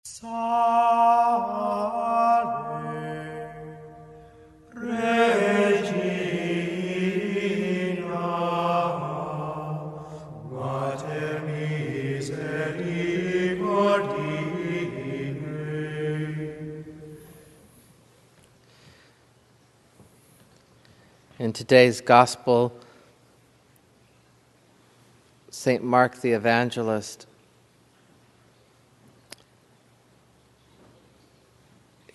Salve, Regina, Mater misericordiae. In today's Gospel, St. Mark the Evangelist,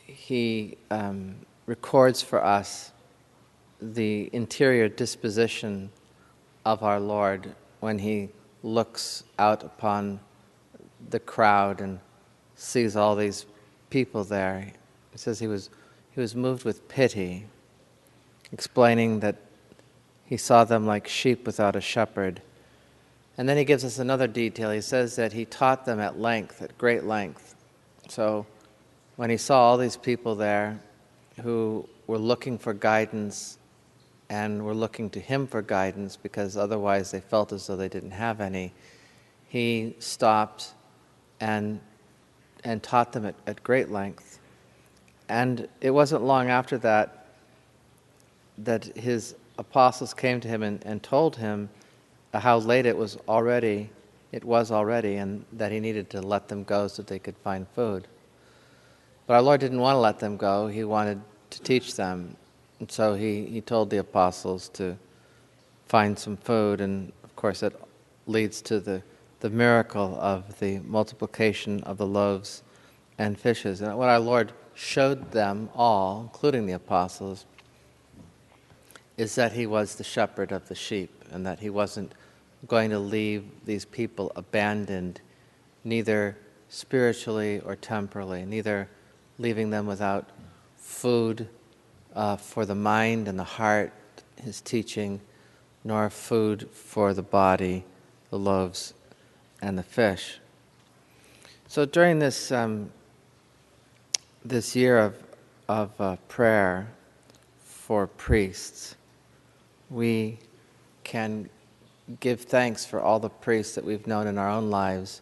he records for us the interior disposition of our Lord when he looks out upon the crowd and sees all these people there. He says he was moved with pity, explaining that he saw them like sheep without a shepherd. And then he gives us another detail. He says that he taught them at length, at great length. So when he saw all these people there who were looking for guidance and were looking to him for guidance because otherwise they felt as though they didn't have any, he stopped and taught them at great length. And it wasn't long after that his apostles came to him and told him how late it was already, and that he needed to let them go so that they could find food. But our Lord didn't want to let them go. He wanted to teach them. And so he told the apostles to find some food, and of course it leads to the miracle of the multiplication of the loaves and fishes. And what our Lord showed them all, including the apostles, is that he was the shepherd of the sheep, and that he wasn't going to leave these people abandoned, neither spiritually or temporally, neither leaving them without food for the mind and the heart, his teaching, nor food for the body, the loaves and the fish. So during this this year of prayer for priests, we can give thanks for all the priests that we've known in our own lives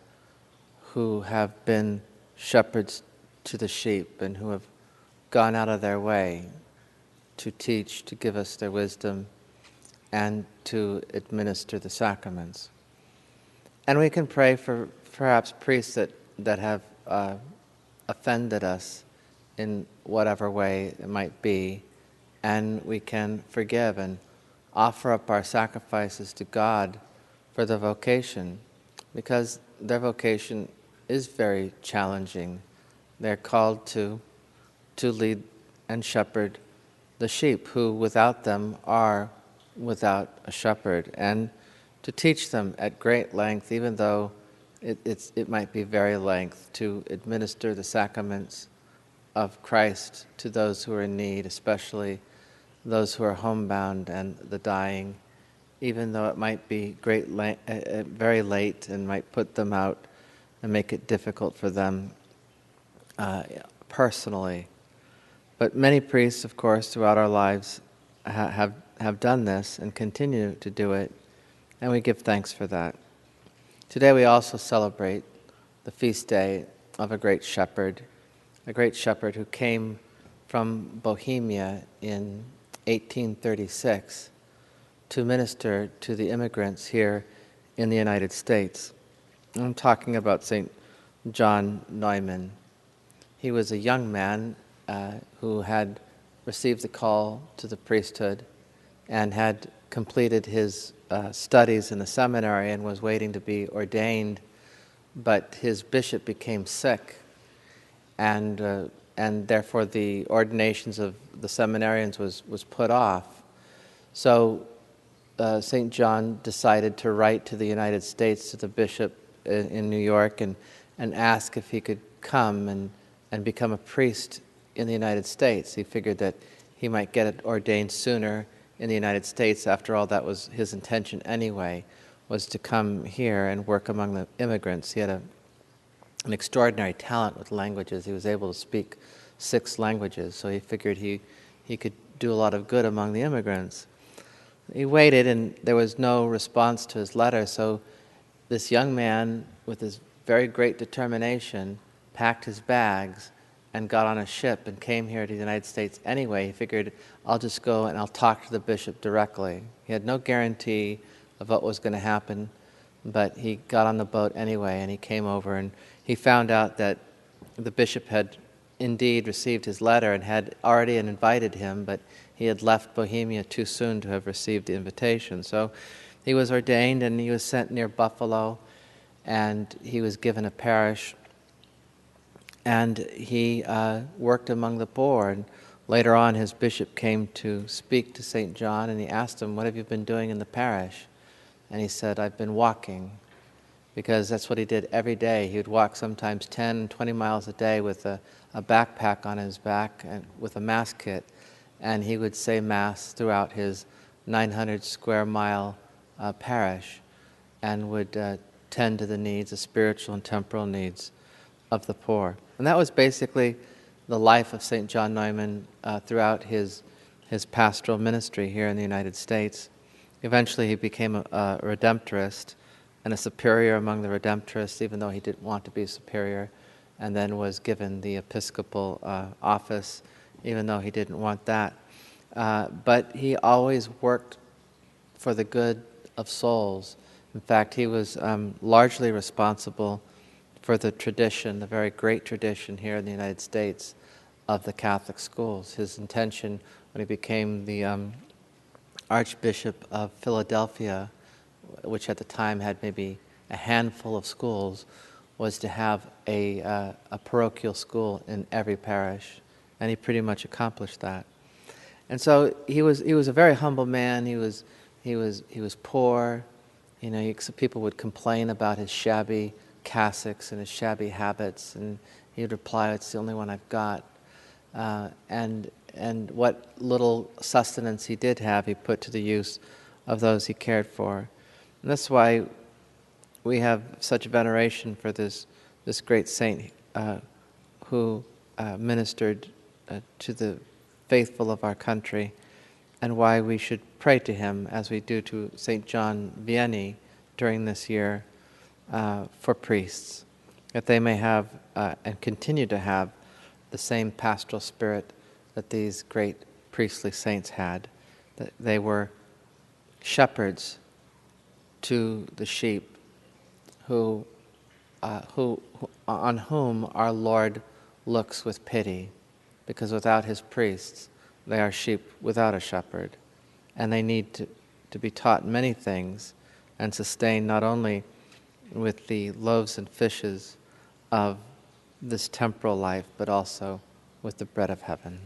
who have been shepherds to the sheep and who have gone out of their way to teach, to give us their wisdom, and to administer the sacraments. And we can pray for perhaps priests that have offended us in whatever way it might be, and we can forgive and offer up our sacrifices to God for the vocation, because their vocation is very challenging. They're called to lead and shepherd the sheep, who without them are without a shepherd, and to teach them at great length, even though it might be very length, to administer the sacraments of Christ to those who are in need, especially those who are homebound and the dying, even though it might be very late and might put them out and make it difficult for them personally. But many priests, of course, throughout our lives have done this and continue to do it, and we give thanks for that. Today we also celebrate the feast day of a great shepherd who came from Bohemia in 1836 to minister to the immigrants here in the United States. I'm talking about St. John Neumann. He was a young man who had received the call to the priesthood and had completed his studies in the seminary and was waiting to be ordained, but his bishop became sick, and therefore the ordinations of the seminarians was put off. So St. John decided to write to the United States, to the bishop in New York, and ask if he could come and become a priest in the United States. He figured that he might get it ordained sooner in the United States. After all, that was his intention anyway, was to come here and work among the immigrants. He had an extraordinary talent with languages. He was able to speak 6 languages, so he figured he could do a lot of good among the immigrants. He waited, and there was no response to his letter, so this young man, with his very great determination, packed his bags, and got on a ship and came here to the United States anyway. He figured, I'll just go and I'll talk to the bishop directly. He had no guarantee of what was going to happen, but he got on the boat anyway, and he came over, and he found out that the bishop had indeed received his letter and had already invited him, but he had left Bohemia too soon to have received the invitation. So he was ordained, and he was sent near Buffalo, and he was given a parish, and he worked among the poor. And later on, his bishop came to speak to St. John, and he asked him, "What have you been doing in the parish?" And he said, "I've been walking," because that's what he did every day. He would walk sometimes 10, 20 miles a day with a backpack on his back and with a Mass kit, and he would say Mass throughout his 900 square mile parish, and would tend to the needs, the spiritual and temporal needs of the poor. And that was basically the life of St. John Neumann throughout his pastoral ministry here in the United States. Eventually he became a Redemptorist and a superior among the Redemptorists, even though he didn't want to be superior, and then was given the episcopal office, even though he didn't want that. But he always worked for the good of souls. In fact, he was largely responsible for the tradition, the very great tradition here in the United States of the Catholic schools. His intention when he became the Archbishop of Philadelphia, which at the time had maybe a handful of schools, was to have a parochial school in every parish, and he pretty much accomplished that. And so he was a very humble man. He was poor. You know, people would complain about his shabby cassocks and his shabby habits, and he would reply, "It's the only one I've got." And what little sustenance he did have, he put to the use of those he cared for. And that's why we have such veneration for this great saint who ministered to the faithful of our country, and why we should pray to him as we do to St. John Vianney during this year for priests, that they may have and continue to have the same pastoral spirit that these great priestly saints had, that they were shepherds to the sheep who on whom our Lord looks with pity, because without his priests they are sheep without a shepherd, and they need to be taught many things and sustained not only with the loaves and fishes of this temporal life, but also with the bread of heaven.